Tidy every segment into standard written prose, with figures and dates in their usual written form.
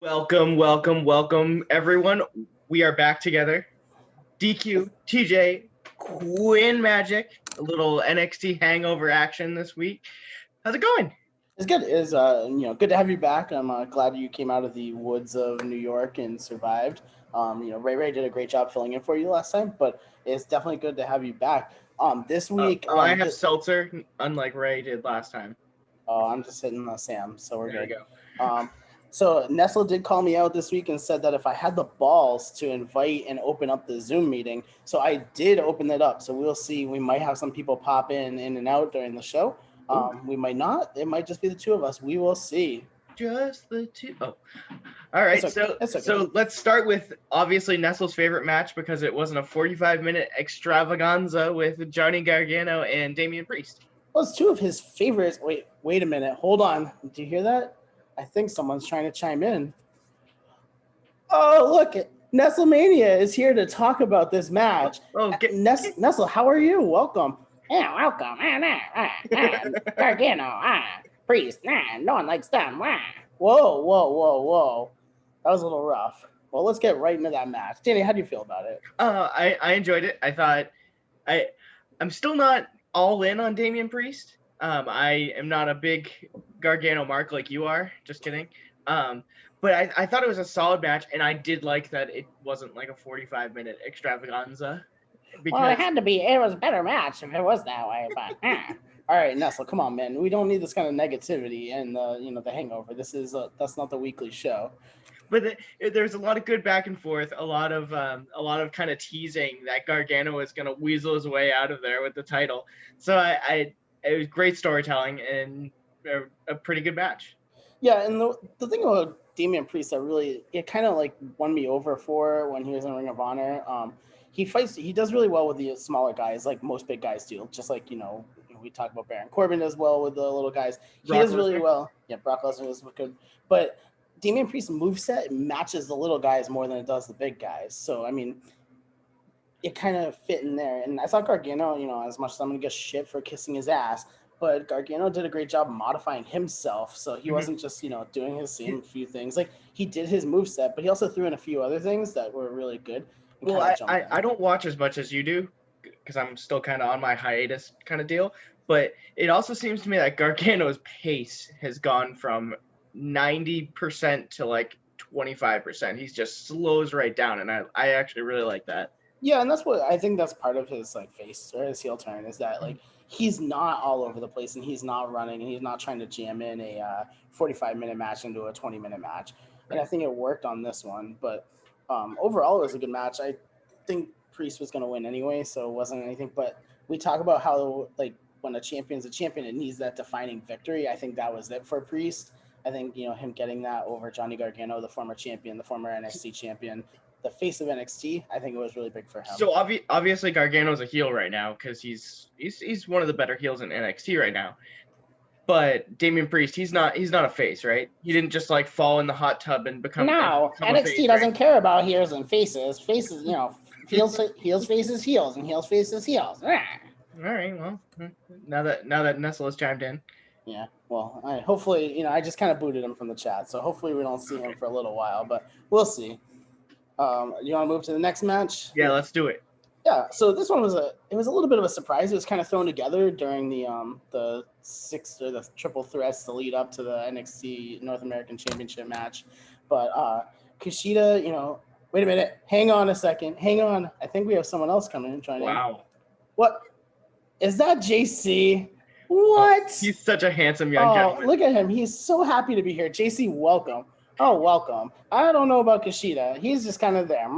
Welcome, welcome, welcome, everyone. We are back together. DQ, TJ, Quinn Magic, a little NXT Hangover action this week. How's it going? It's good. It's good to have you back. I'm glad you came out of the woods of New York and survived. Ray did a great job filling in for you last time, but it's definitely good to have you back. This week, I have seltzer, unlike Ray did last time. I'm just hitting the Sam, so we're There good. you go. So Nestle did call me out this week and said that if I had the balls to invite and open up the Zoom meeting, so I did open it up. So we'll see. We might have some people pop in and out during the show. We might not. It might just be the two of us. We will see. Just the two. Oh, all right. That's okay. So let's start with obviously Nestle's favorite match because it wasn't a 45-minute extravaganza with Johnny Gargano and Damian Priest. Well, it's two of his favorites. Wait a minute. Hold on. Do you hear that? I think someone's trying to chime in. Oh, look. Nestlemania is here to talk about this match. Nestle, how are you? Welcome. Yeah, welcome. Gargano, Priest, no one likes them. Whoa. That was a little rough. Well, let's get right into that match. Danny, how do you feel about it? I enjoyed it. I thought I'm still not all in on Damian Priest. I am not a big Gargano mark like you are. Just kidding. But I thought it was a solid match, and I did like that it wasn't like a 45-minute extravaganza. Well, it had to be. It was a better match if it was that way. But all right, Nestle, come on, man. We don't need this kind of negativity and the Hangover. That's not the weekly show. But there's a lot of good back and forth, a lot of kind of teasing that Gargano is going to weasel his way out of there with the title. So it was great storytelling and a pretty good match. Yeah, and the thing about Damian Priest that really it kind of like won me over for when he was in Ring of Honor. He does really well with the smaller guys, like most big guys do. Just like we talk about Baron Corbin as well with the little guys. He does really well. Yeah, Brock Lesnar is good, but Damian Priest's moveset matches the little guys more than it does the big guys. So, I mean, it kind of fit in there. And I thought Gargano, as much as I'm going to get shit for kissing his ass, but Gargano did a great job modifying himself. So he wasn't just, doing his same few things. Like, he did his moveset, but he also threw in a few other things that were really good. Well, I don't watch as much as you do because I'm still kind of on my hiatus kind of deal. But it also seems to me that Gargano's pace has gone from 90% to like 25%. He's just slows right down, and I actually really like that. Yeah, and that's what I think that's part of his like face or his heel turn is that like he's not all over the place and he's not running and he's not trying to jam in a 45-minute match into a 20-minute match. And I think it worked on this one, but overall it was a good match. I think Priest was going to win anyway, so it wasn't anything. But we talk about how like when a champion's a champion, it needs that defining victory. I think that was it for Priest. I think, him getting that over Johnny Gargano, the former champion, the former NXT champion, the face of NXT, I think it was really big for him. So obviously Gargano's a heel right now because he's one of the better heels in NXT right now. But Damian Priest, he's not a face, right? He didn't just like fall in the hot tub and become NXT face, doesn't care about heels and faces. Faces, heels faces heels and heels faces heels. All right, well, now that Nestle has chimed in. Yeah, well, hopefully, I just kind of booted him from the chat, so hopefully we don't see him for a little while, but we'll see. You want to move to the next match? Yeah, let's do it. Yeah, so this one was a little bit of a surprise. It was kind of thrown together during the triple threats to lead up to the NXT North American Championship match, but Kushida, wait a minute, hang on a second, hang on. I think we have someone else coming in trying to. Wow. What is that, JC? What? Oh, he's such a handsome young gentleman. Look at him. He's so happy to be here. JC, welcome. Oh, welcome. I don't know about Kushida. He's just kind of there.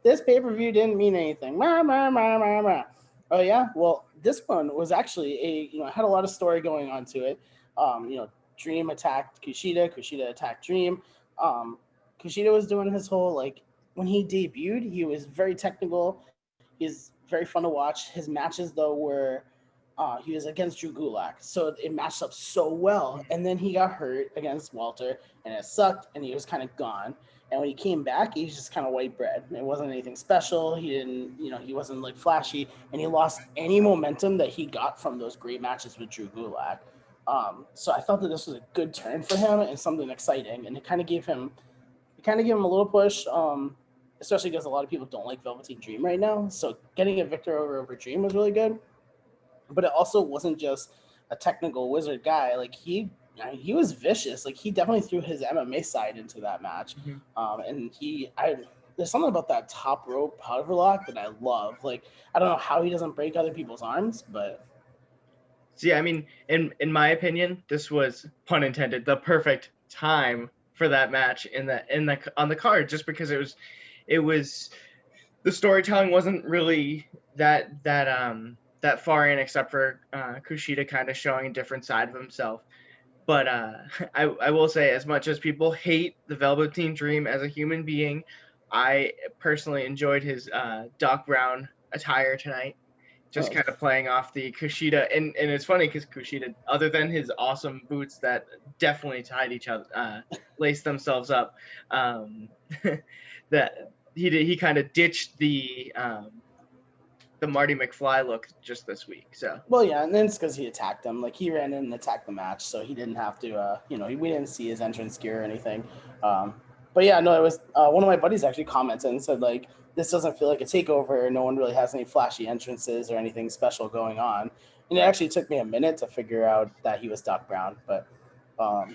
This pay-per-view didn't mean anything. Oh, yeah? Well, this one was actually had a lot of story going on to it. Dream attacked Kushida. Kushida attacked Dream. Kushida was doing his whole, like, when he debuted, he was very technical. He's very fun to watch. His matches, though, were... he was against Drew Gulak, so it matched up so well. And then he got hurt against Walter, and it sucked, and he was kind of gone. And when he came back, he was just kind of white bread. It wasn't anything special. He didn't, he wasn't like flashy, and he lost any momentum that he got from those great matches with Drew Gulak. So I thought that this was a good turn for him and something exciting, and it kind of gave him a little push. Especially because a lot of people don't like Velveteen Dream right now. So getting a victory over Dream was really good. But it also wasn't just a technical wizard guy. Like he was vicious. Like he definitely threw his MMA side into that match. And there's something about that top rope powder lock that I love. Like I don't know how he doesn't break other people's arms, but See, I mean, in my opinion, this was, pun intended, the perfect time for that match on the card, just because it was the storytelling wasn't really that far in, except for Kushida kind of showing a different side of himself. But I will say, as much as people hate the Velveteen Dream as a human being, I personally enjoyed his Doc Brown attire tonight. Just kind of playing off the Kushida, and it's funny because Kushida, other than his awesome boots that definitely tied each other, laced themselves up, that he kind of ditched the Marty McFly look just this week. So well, yeah, and then it's because he attacked him. Like he ran in and attacked the match, so he didn't have to. We didn't see his entrance gear or anything. But yeah, no, it was one of my buddies actually commented and said like this doesn't feel like a takeover. No one really has any flashy entrances or anything special going on. And it actually took me a minute to figure out that he was Doc Brown, but it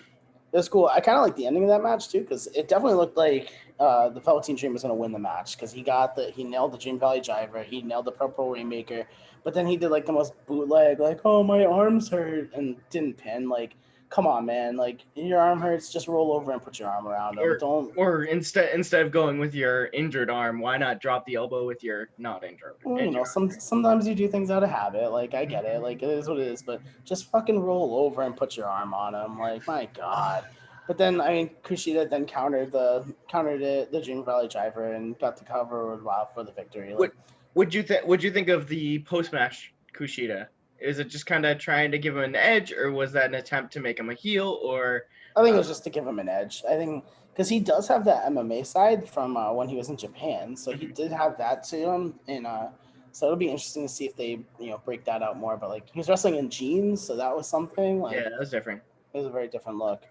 was cool. I kind of like the ending of that match too because it definitely looked like the Velveteen Dream was going to win the match because he nailed the Dream Valley Driver, he nailed the Purple Rainmaker, but then he did like the most bootleg, like, oh, my arms hurt, and didn't pin. Like, come on, man, like your arm hurts, just roll over and put your arm around him. Or instead of going with your injured arm, why not drop the elbow with your not injured? Well, sometimes you do things out of habit. Like I get it, like it is what it is, but just fucking roll over and put your arm on him. Like my god. But then I mean, Kushida then countered the Dream Valley Driver and got the cover for the victory. Like, What'd you think of the post match Kushida? Is it just kind of trying to give him an edge, or was that an attempt to make him a heel? Or I think it was just to give him an edge. I think because he does have that MMA side from when he was in Japan, so he did have that to him, and so it'll be interesting to see if they break that out more. But like he was wrestling in jeans, so that was something. Like, yeah, that was different. It was a very different look.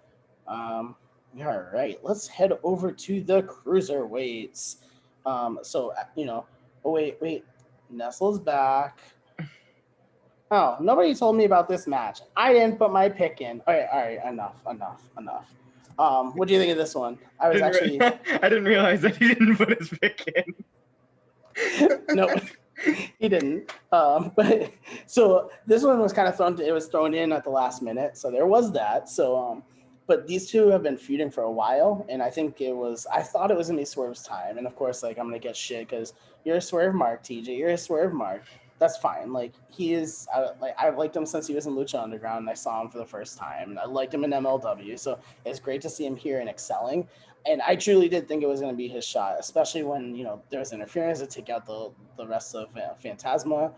All right, let's head over to the cruiserweights. Oh wait, Nestle's back. Oh, nobody told me about this match. I didn't put my pick in. All right, enough. What do you think of this one? I didn't realize that he didn't put his pick in. No, he didn't. But so this one was kind of thrown in at the last minute. So there was that. So but these two have been feuding for a while, and I thought it was gonna be Swerve's time. And of course, like I'm gonna get shit because you're a Swerve Mark, TJ. You're a Swerve Mark. That's fine. Like he is, I've liked him since he was in Lucha Underground, and I saw him for the first time. And I liked him in MLW, so it's great to see him here and excelling. And I truly did think it was going to be his shot, especially when there was interference to take out the rest of Phantasma.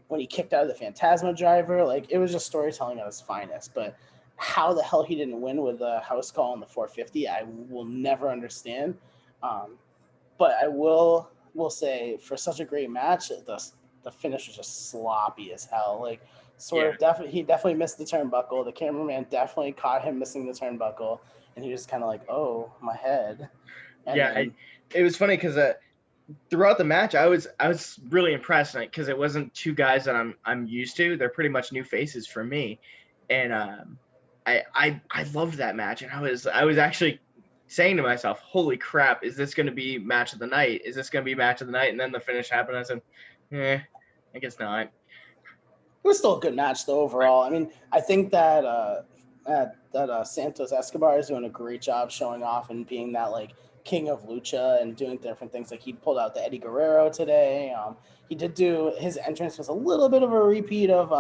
When he kicked out of the Phantasma Driver, like it was just storytelling at its finest. But how the hell he didn't win with a house call on the 450, I will never understand. But I will say for such a great match, the finish was just sloppy as hell. Like Swerve definitely missed the turnbuckle. The cameraman definitely caught him missing the turnbuckle, and he was kind of like, "Oh, my head." And it was funny because throughout the match, I was really impressed because it wasn't two guys that I'm used to. They're pretty much new faces for me, and I loved that match, and I was actually saying to myself, "Holy crap, is this going to be match of the night? Is this going to be match of the night?" And then the finish happened. I said, I guess not. It was still a good match though overall. I mean, I think that Santos Escobar is doing a great job showing off and being that like king of lucha and doing different things. Like he pulled out the Eddie Guerrero today. He did do his entrance was a little bit of a repeat of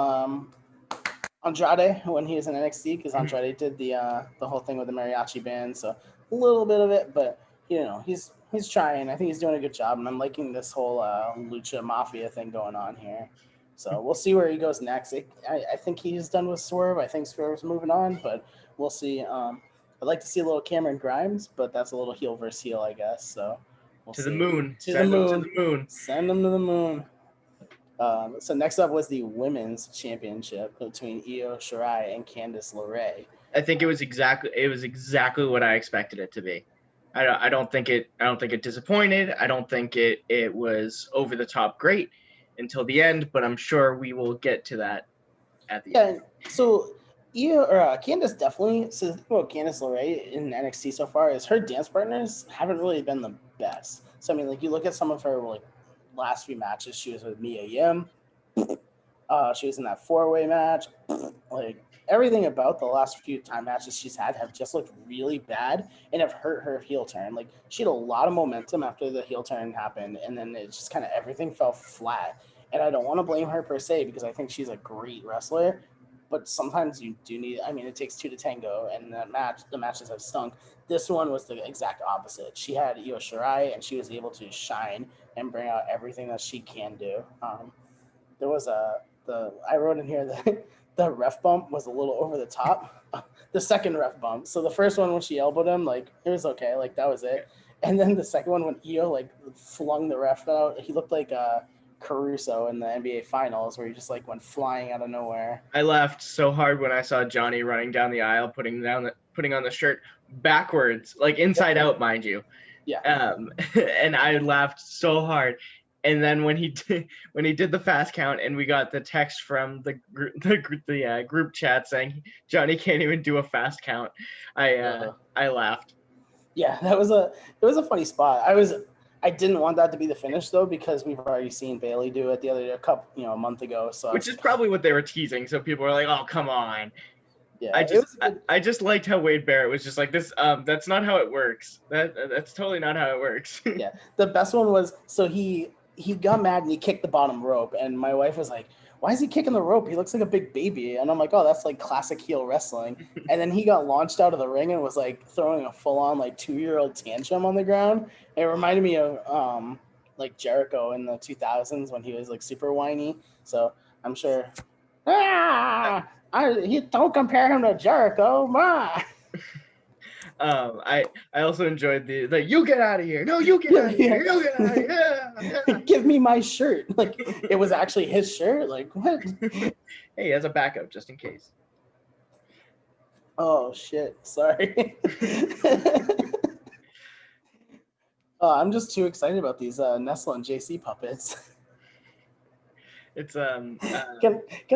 Andrade when he was in NXT because Andrade did the whole thing with the mariachi band. So a little bit of it, but he's trying. I think he's doing a good job, and I'm liking this whole lucha mafia thing going on here. So we'll see where he goes next. I think he's done with Swerve. I think Swerve's moving on, but we'll see. I'd like to see a little Cameron Grimes, but that's a little heel versus heel, I guess. So we'll to see. The moon. Send him to the moon. So next up was the women's championship between Io Shirai and Candice LeRae. I think it was exactly what I expected it to be. I don't think it disappointed. I don't think it was over the top great until the end, but I'm sure we will get to that at the end. So Candice definitely. So the thing about Candice LeRae in NXT so far is her dance partners haven't really been the best. So I mean, like you look at some of her like last few matches, she was with Mia Yim. She was in that 4-way match. Like everything about the last few time matches she's had have just looked really bad and have hurt her heel turn. Like she had a lot of momentum after the heel turn happened, and then it just kind of everything fell flat. And I don't want to blame her per se because I think she's a great wrestler, but sometimes you do need. I mean, it takes two to tango, and the matches have stunk. This one was the exact opposite. She had Io Shirai, and she was able to shine and bring out everything that she can do. There was I wrote in here that the ref bump was a little over the top. The second ref bump. So the first one when she elbowed him, like it was okay, like that was it. And then the second one when Io like flung the ref out, he looked like Caruso in the NBA Finals, where he just like went flying out of nowhere. I laughed so hard when I saw Johnny running down the aisle, putting on the shirt backwards, like inside out, mind you. Yeah. And I laughed so hard. And then when he did the fast count, and we got the text from the group chat saying Johnny can't even do a fast count, I laughed. Yeah, it was a funny spot. I didn't want that to be the finish though, because we've already seen Bailey do it a month ago. So which is probably what they were teasing. So people were like, "Oh, come on." Yeah, I just liked how Wade Barrett was just like this. That's not how it works. That's totally not how it works. Yeah, the best one was so he got mad and he kicked the bottom rope, and my wife was like, "Why is he kicking the rope? He looks like a big baby." And I'm like, "Oh, that's like classic heel wrestling." And then he got launched out of the ring and was like throwing a full on like 2-year-old tantrum on the ground. It reminded me of like Jericho in the 2000s when he was like super whiny. So I'm sure. Don't compare him to Jericho. I also enjoyed the you get out of here. No, you get out of here. You get out of here. Yeah. Give me my shirt. Like it was actually his shirt. Like what? Hey, as a backup just in case. Oh shit! Sorry. I'm just too excited about these Nestle and JC puppets. It's Can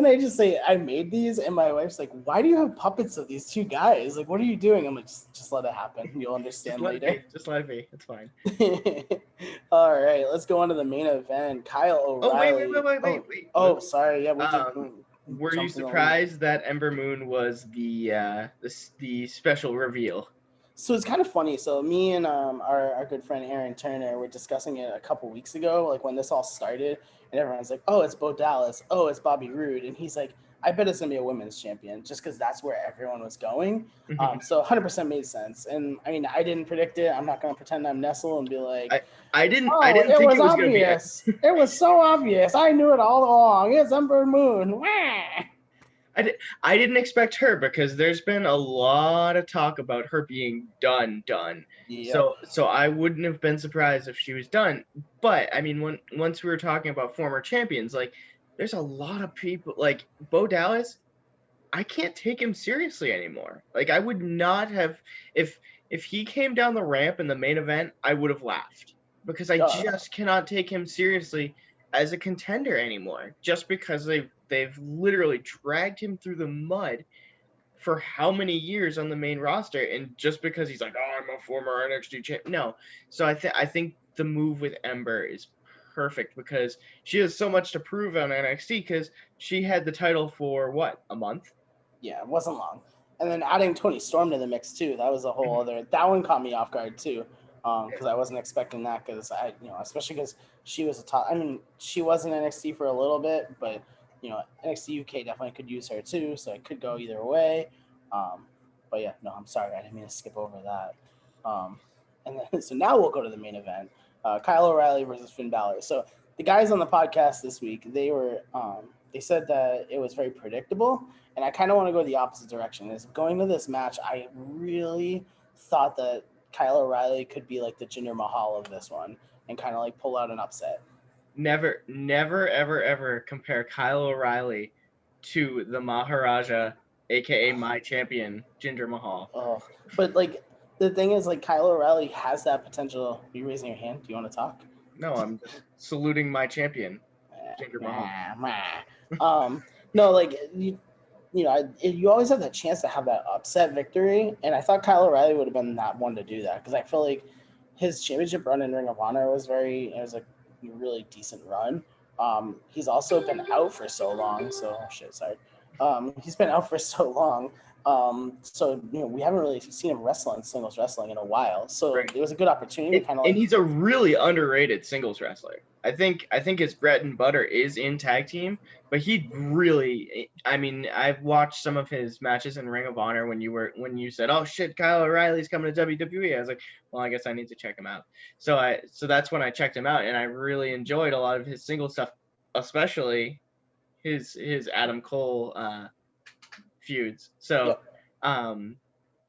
I just say I made these, and my wife's like, "Why do you have puppets of these two guys? Like, what are you doing?" I'm like, "Just let it happen. You'll understand later." Just let it be. It's fine. All right, let's go on to the main event. Kyle O'Reilly. Wait. Oh, sorry. Yeah, were you surprised that Ember Moon was the special reveal? So it's kind of funny. So me and our good friend Aaron Turner were discussing it a couple weeks ago, like when this all started, and everyone's like, "Oh, it's Bo Dallas. Oh, it's Bobby Roode," and he's like, "I bet it's gonna be a women's champion," just because that's where everyone was going. So 100% made sense. And I mean, I didn't predict it. I'm not gonna pretend I'm Nestle and be like, I didn't think it was obvious. Gonna be it was so obvious. I knew it all along. It's Ember Moon. Wah! I didn't expect her because there's been a lot of talk about her being done. Yep. So I wouldn't have been surprised if she was done. But I mean, once we were talking about former champions, like there's a lot of people like Bo Dallas. I can't take him seriously anymore. Like I would not have if he came down the ramp in the main event, I would have laughed because I just cannot take him seriously as a contender anymore. Just because they've literally dragged him through the mud for how many years on the main roster, and just because he's like, "Oh, I'm a former NXT champ." No. So I think the move with Ember is perfect because she has so much to prove on NXT because she had the title for what, a month? Yeah, it wasn't long. And then adding Toni Storm to the mix too, that was a whole other. That one caught me off guard too, because I wasn't expecting that. Because especially because she was a top. I mean, she was in NXT for a little bit, but NXT UK definitely could use her too, so it could go either way. But yeah, no, I'm sorry, I didn't mean to skip over that. And then so now we'll go to the main event: Kyle O'Reilly versus Finn Balor. So the guys on the podcast this week, they said that it was very predictable. And I kind of want to go the opposite direction. Is going to this match, I really thought that Kyle O'Reilly could be like the Jinder Mahal of this one and kind of like pull out an upset. never, ever, ever compare Kyle O'Reilly to the Maharaja, aka my champion, Jinder Mahal. Oh, but like the thing is, like Kyle O'Reilly has that potential. Are you raising your hand? Do you want to talk? No, I'm just saluting my champion, Jinder Mahal. No, like you always have the chance to have that upset victory, and I thought Kyle O'Reilly would have been that one to do that because I feel like his championship run in Ring of Honor was a really decent run. He's also been out for so long, so sorry. He's been out for so long. So we haven't really seen him wrestling singles wrestling in a while. So Right. it was a good opportunity to kind of and he's a really underrated singles wrestler. I think his bread and butter is in tag team, but he really, I mean, I've watched some of his matches in Ring of Honor when you said, "Oh shit, Kyle O'Reilly's coming to WWE." I was like, well, I guess I need to check him out. So that's when I checked him out, and I really enjoyed a lot of his single stuff, especially his Adam Cole feuds. So,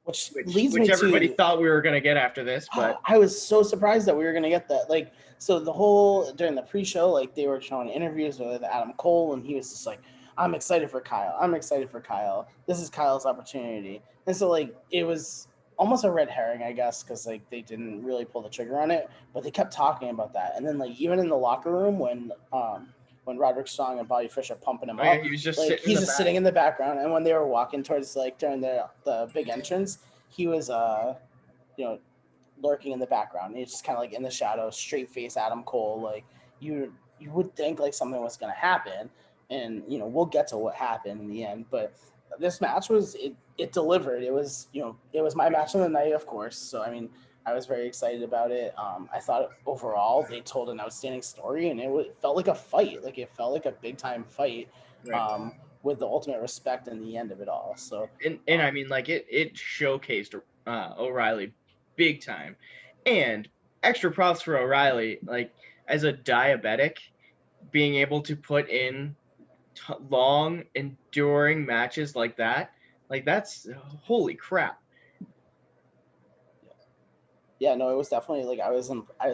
which which everybody thought we were gonna get after this, but I was so surprised that we were gonna get that. Like, so the whole during the pre-show, like they were showing interviews with Adam Cole, and he was just like, "I'm excited for Kyle. I'm excited for Kyle. This is Kyle's opportunity." And so like it was almost a red herring, I guess, because like they didn't really pull the trigger on it, but they kept talking about that. And then like even in the locker room when Roderick Strong and Bobby Fish are pumping him up, he was just like he's just sitting in the background. And when they were walking towards like during the big entrance, he was lurking in the background. He's just kind of like in the shadows, straight face Adam Cole. Like you would think like something was gonna happen, and we'll get to what happened in the end. But this match it delivered. It was it was my match of the night, of course. So I mean, I was very excited about it. I thought overall they told an outstanding story, and it felt like a fight. Like it felt like a big time fight, right. with the ultimate respect in the end of it all. So and I mean, like it showcased O'Reilly big time, and extra props for O'Reilly. Like as a diabetic, being able to put in long, enduring matches like that's holy crap. Yeah, no, it was definitely like I was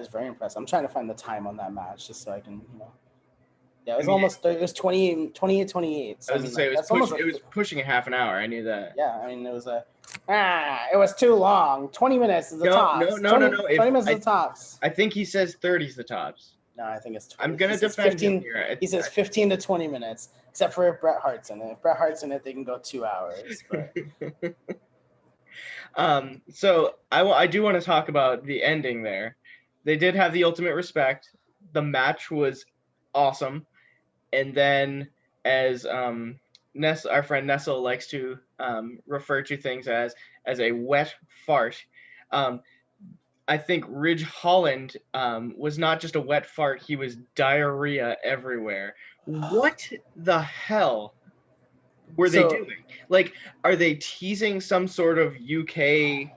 very impressed. I'm trying to find the time on that match just so I can, Yeah, it was almost it was 28. So, I was gonna say it was pushing a half an hour. I knew that. Yeah, I mean it was it was too long. 20 minutes is the tops. No. 20 minutes is the tops. I think he says 30 is the tops. No, I think it's 20. I'm gonna defend him here. He says 15 to 20 minutes, except for if Bret Hart's in it. If Bret Hart's in it, they can go 2 hours. But so I do want to talk about the ending there. They did have the ultimate respect. The match was awesome. And then as our friend Nestle likes to refer to things as a wet fart, I think Ridge Holland was not just a wet fart, he was diarrhea everywhere. What the hell were they doing? Like, are they teasing some sort of UK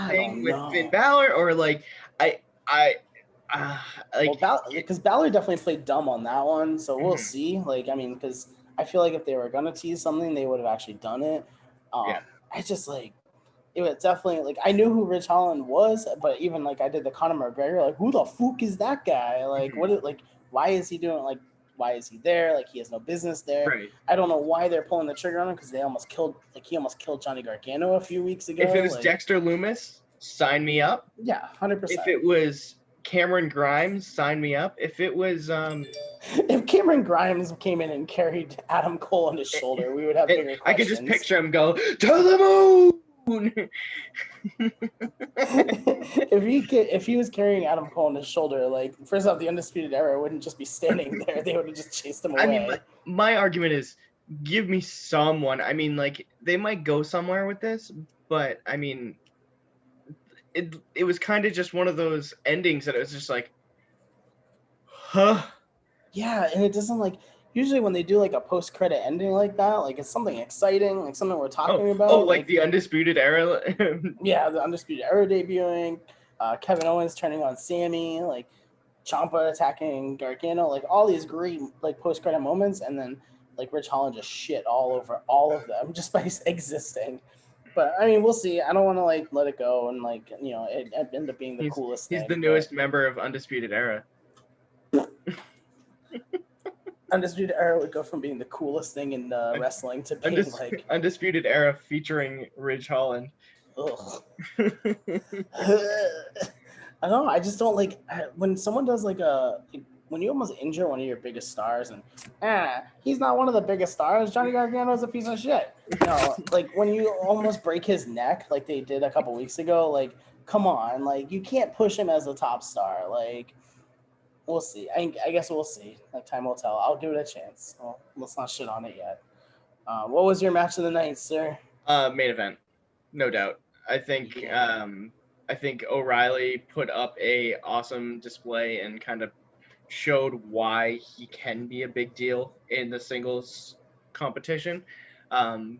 thing with Finn Balor, or like because Balor definitely played dumb on that one, so we'll see. Like, I mean, because I feel like if they were gonna tease something, they would have actually done it. I just like it was definitely like I knew who Ridge Holland was, but even like I did the Conor McGregor, like who the fuck is that guy? Like why is he doing like? Why is he there? Like he has no business there. Right. I don't know why they're pulling the trigger on him because he almost killed Johnny Gargano a few weeks ago. If it was Dexter Loomis, sign me up. Yeah, 100%. If it was Cameron Grimes, sign me up. If it was if Cameron Grimes came in and carried Adam Cole on his shoulder, we would have bigger questions. I could just picture him go to the moon. if he was carrying Adam Cole on his shoulder, like first off, the Undisputed Era wouldn't just be standing there; they would have just chased him away. I mean, my argument is, give me someone. I mean, like they might go somewhere with this, but I mean, it was kind of just one of those endings that it was just like, huh? Yeah, and it doesn't like. Usually when they do like a post-credit ending like that, like it's something exciting, like something we're talking about. Oh, like the Undisputed Era? Yeah, the Undisputed Era debuting, Kevin Owens turning on Sammy, like Ciampa attacking Gargano, like all these great like post-credit moments, and then like Ridge Holland just shit all over all of them just by existing. But I mean, we'll see. I don't want to like let it go and like it end up being the coolest thing. He's the newest member of Undisputed Era. Undisputed Era would go from being the coolest thing in wrestling to being like Undisputed Era featuring Ridge Holland. ugh. I don't know. I just don't like when someone does like when you almost injure one of your biggest stars and he's not one of the biggest stars. Johnny Gargano is a piece of shit. You know, like when you almost break his neck like they did a couple weeks ago, like come on, like you can't push him as a top star. Like we'll see. I guess we'll see. Like time will tell. I'll give it a chance. Well, let's not shit on it yet. What was your match of the night, sir? Main event, no doubt. I think O'Reilly put up a awesome display and kind of showed why he can be a big deal in the singles competition. They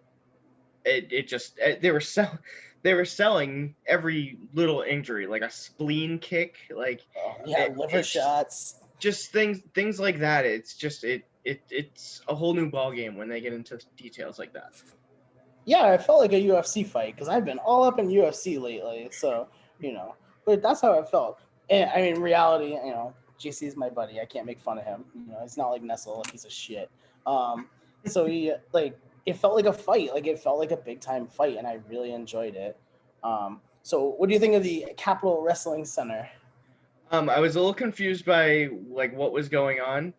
were selling every little injury, like a spleen kick, like liver shots, just things like that. It's a whole new ball game when they get into details like that. Yeah, it felt like a UFC fight because I've been all up in UFC lately. So, but that's how it felt. And I mean, reality, JC is my buddy. I can't make fun of him. It's not like Nestle, a piece of shit. So he it felt like a fight. Like it felt like a big time fight, and I really enjoyed it. So what do you think of the Capitol Wrestling Center? I was a little confused by like what was going on.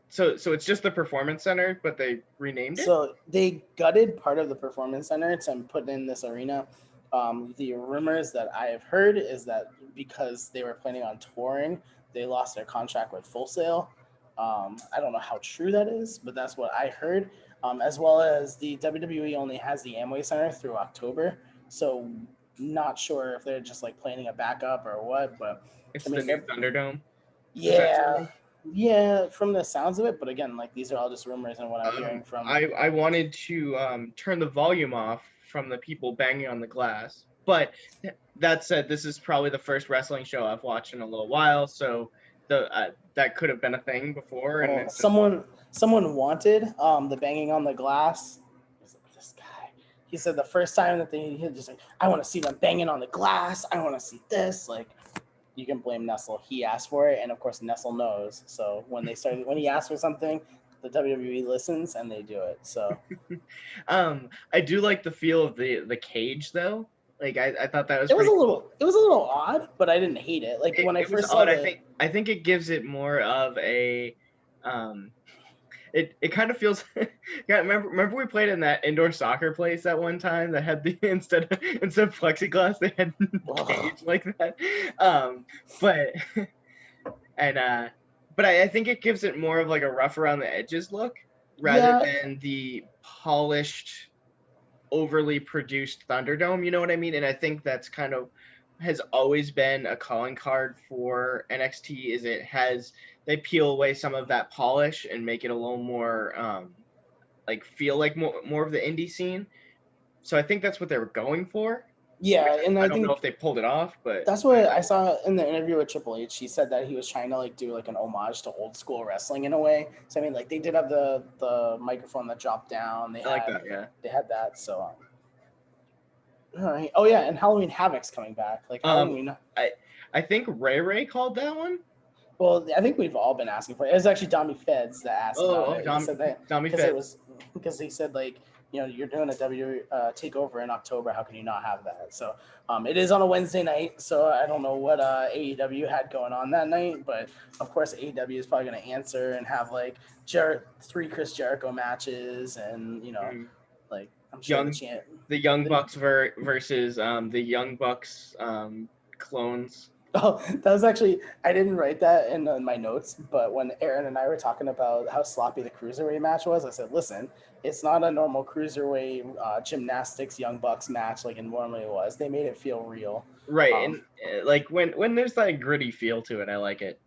So it's just the Performance Center, but they renamed it? So they gutted part of the Performance Center to put in this arena. The rumors that I have heard is that because they were planning on touring, they lost their contract with Full Sail. I don't know how true that is, but that's what I heard. As well as the WWE only has the Amway Center through October. So not sure if they're just like planning a backup or what, but it's the new Thunderdome. Yeah, from the sounds of it, but again, like these are all just rumors and what I'm hearing from. I wanted to turn the volume off from the people banging on the glass, but that said, this is probably the first wrestling show I've watched in a little while, so that could have been a thing before. And someone wanted the banging on the glass. This guy, he said the first time that he just like, I want to see them banging on the glass. I want to see this like. You can blame Nestle. He asked for it, and of course Nestle knows. So when he asks for something, the WWE listens and they do it. So, I do like the feel of the cage though. Like I thought that was. It was a cool. little odd, but I didn't hate it. Like when I first saw it, I think it gives it more of a. It kind of feels. Yeah, remember we played in that indoor soccer place that one time that had the instead of plexiglass they had cage like that. But I think it gives it more of like a rough around the edges look rather than the polished, overly produced Thunderdome. You know what I mean? And I think that's kind of has always been a calling card for NXT. Is they peel away some of that polish and make it a little more feel like more of the indie scene. So I think that's what they were going for. Yeah, and I don't know if they pulled it off, but that's what I saw in the interview with Triple H. He said that he was trying to like do like an homage to old school wrestling in a way. So I mean, like they did have the microphone that dropped down. They had that. So all right. Oh yeah, and Halloween Havoc's coming back. Like Halloween. I think Ray called that one. Well, I think we've all been asking for it. It was actually Dommy Feds that asked about it. He said that because he said like, you're doing a takeover in October. How can you not have that? So it is on a Wednesday night. So I don't know what AEW had going on that night, but of course AEW is probably going to answer and have like 3 Chris Jericho matches and like I'm sure the Young Bucks versus the Young Bucks clones. Oh, that was actually, I didn't write that in my notes, but when Aaron and I were talking about how sloppy the Cruiserweight match was, I said, listen, it's not a normal Cruiserweight gymnastics Young Bucks match like it normally was. They made it feel real. Right, and like when there's that gritty feel to it, I like it.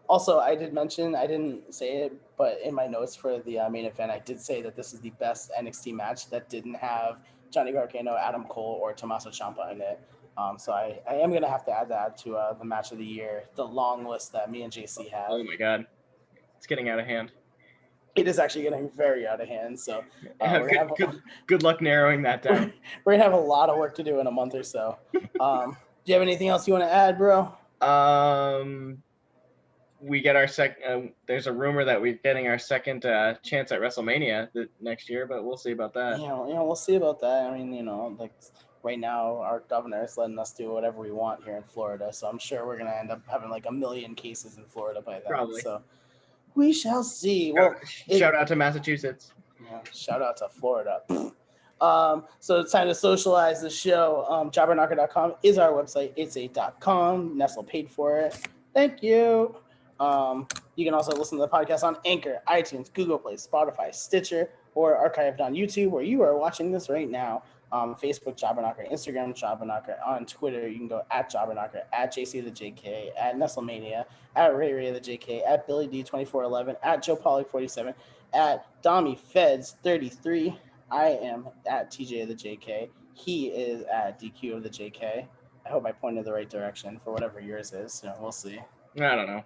Also, I did mention, I didn't say it, but in my notes for the main event, I did say that this is the best NXT match that didn't have Johnny Gargano, Adam Cole, or Tommaso Ciampa in it. So I am going to have to add that to the match of the year, the long list that me and JC have. Oh my God. It's getting out of hand. It is actually getting very out of hand. So good luck narrowing that down. We're going to have a lot of work to do in a month or so. Do you have anything else you want to add, bro? we get our there's a rumor that we're getting our second chance at WrestleMania next year, but we'll see about that. We'll see about that. I mean, like right now, our governor is letting us do whatever we want here in Florida, so I'm sure we're gonna end up having like 1 million cases in Florida by then. Probably. So we shall see. Well, shout out to Massachusetts. Yeah, shout out to Florida. So it's time to socialize the show. Jobberknocker.com is our website. It's a.com. Nestle paid for it. Thank you. You can also listen to the podcast on Anchor, iTunes, Google Play, Spotify, Stitcher, or archived on YouTube, where you are watching this right now. Facebook, Jobberknocker, Instagram, Jobberknocker. On Twitter, you can go at Jobberknocker, at JC the JK, at Nestlemania, at Ray the JK, at Billy D2411, at Joe Pollock 47, at Dommy Feds 33. I am at TJ of the JK. He is at DQ of the JK. I hope I pointed the right direction for whatever yours is. So we'll see. I don't know.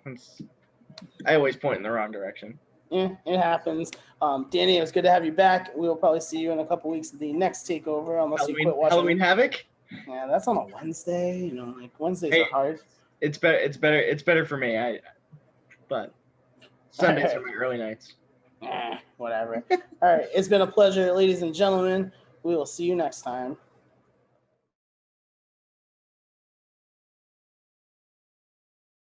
I always point in the wrong direction. It happens. Danny, it was good to have you back. We will probably see you in a couple weeks at the next takeover, unless you quit watching. Halloween Havoc? Yeah, that's on a Wednesday. Like Wednesdays are hard. It's better for me. But Sundays are my early nights. Whatever. All right. It's been a pleasure, ladies and gentlemen. We will see you next time.